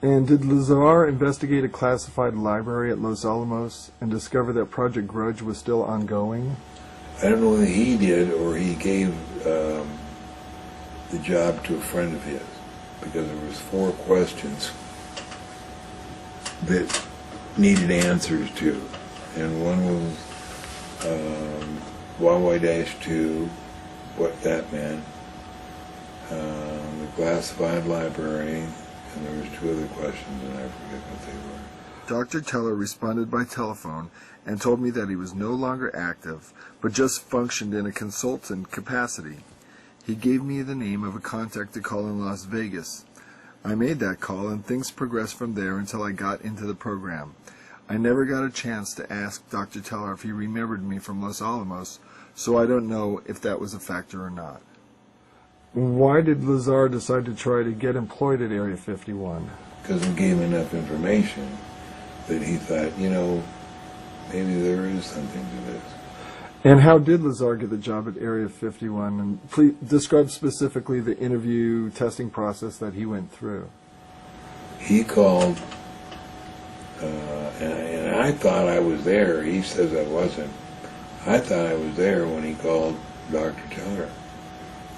And did Lazar investigate a classified library at Los Alamos and discover that Project Grudge was still ongoing? I don't know whether he did or he gave the job to a friend of his, because there was 4 questions that needed answers to, and one was YY-2, what that meant, the classified library, and there was 2 other questions, and I forget what they were. Dr. Teller responded by telephone and told me that he was no longer active, but just functioned in a consultant capacity. He gave me the name of a contact to call in Las Vegas. I made that call, and things progressed from there until I got into the program. I never got a chance to ask Dr. Teller if he remembered me from Los Alamos, so I don't know if that was a factor or not. Why did Lazar decide to try to get employed at Area 51? Because we gave him enough information that he thought, maybe there is something to this. And how did Lazar get the job at Area 51? And please describe specifically the interview testing process that he went through. He called, and I thought I was there. He says I wasn't. I thought I was there when he called Dr. Teller.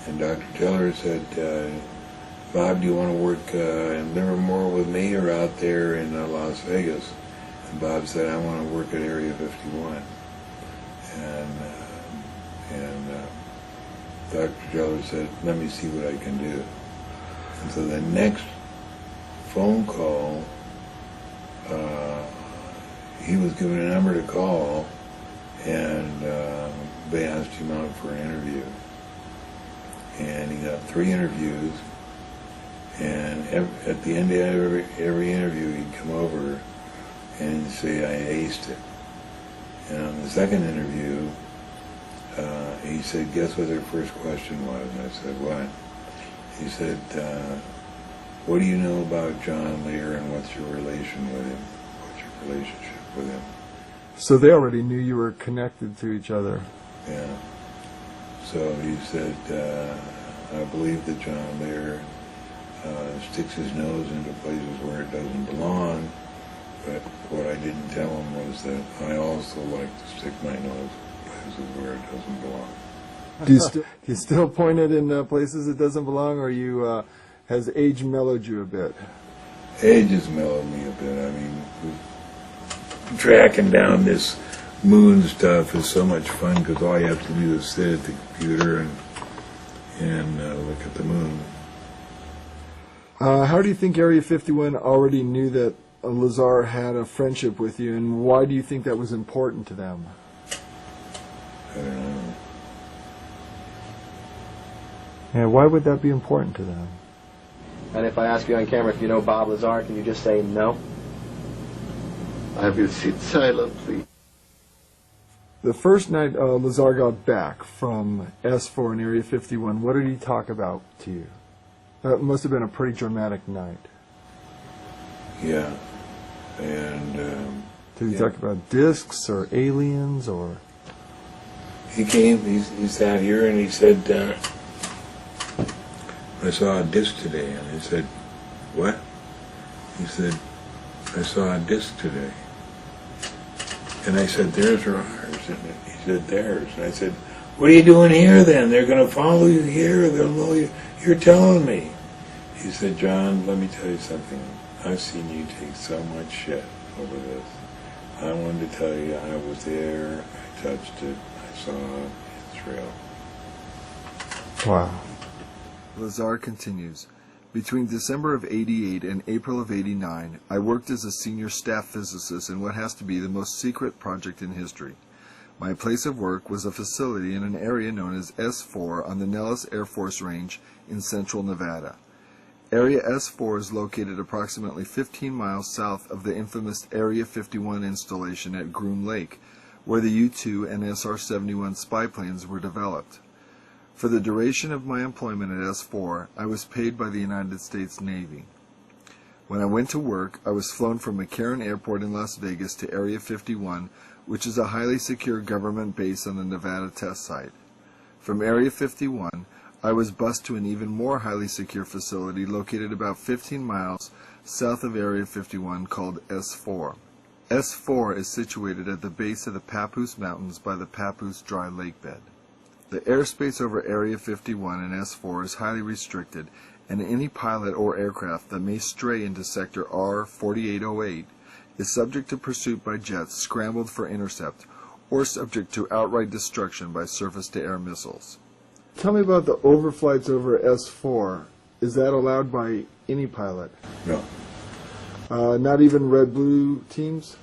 And Dr. Teller said, Bob, do you want to work in Livermore with me or out there in Las Vegas? And Bob said, I want to work at Area 51. And Dr. Teller said, let me see what I can do. And so the next phone call, he was given a number to call, and they asked him out for an interview. And he got 3 interviews, and at the end of every interview he'd come over and he'd say, I aced it. And on the second interview, he said, guess what their first question was? And I said, what? He said, what do you know about John Lear and what's your relation with him? What's your relationship with him? So they already knew you were connected to each other. Yeah. So he said, I believe that John Lear sticks his nose into places where it doesn't belong, but what I didn't tell him was that I also like to stick my nose in places where it doesn't belong. Do you still point it in places it doesn't belong, or has age mellowed you a bit? Age has mellowed me a bit. I mean, tracking down this moon stuff is so much fun because all you have to do is sit at the computer and look at the moon. How do you think Area 51 already knew that Lazar had a friendship with you, and why do you think that was important to them? I don't know. Yeah, why would that be important to them? And if I ask you on camera if you know Bob Lazar, can you just say no? I will sit silently. The first night Lazar got back from S4 in Area 51, what did he talk about to you? That must have been a pretty dramatic night. Yeah. And did he talk about discs or aliens or? He came, he sat here and he said, I saw a disc today. And I said, what? He said, I saw a disc today. And I said, theirs or ours? And he said, theirs. And I said, what are you doing here then? They're going to follow you here. They'll know you. You're telling me. He said, John, let me tell you something. I've seen you take so much shit over this. I wanted to tell you I was there. I touched it. I saw it. It's real. Wow. Lazar continues. Between December of '88 and April of '89, I worked as a senior staff physicist in what has to be the most secret project in history. My place of work was a facility in an area known as S4 on the Nellis Air Force Range in central Nevada. Area S4 is located approximately 15 miles south of the infamous Area 51 installation at Groom Lake, where the U-2 and SR-71 spy planes were developed. For the duration of my employment at S4, I was paid by the United States Navy. When I went to work, I was flown from McCarran Airport in Las Vegas to Area 51, which is a highly secure government base on the Nevada test site. From Area 51, I was bused to an even more highly secure facility located about 15 miles south of Area 51 called S4. S4 is situated at the base of the Papoose Mountains by the Papoose Dry Lake Bed. The airspace over Area 51 and S4 is highly restricted, and any pilot or aircraft that may stray into Sector R-4808 is subject to pursuit by jets scrambled for intercept or subject to outright destruction by surface-to-air missiles. Tell me about the overflights over S4. Is that allowed by any pilot? No. Not even red-blue teams?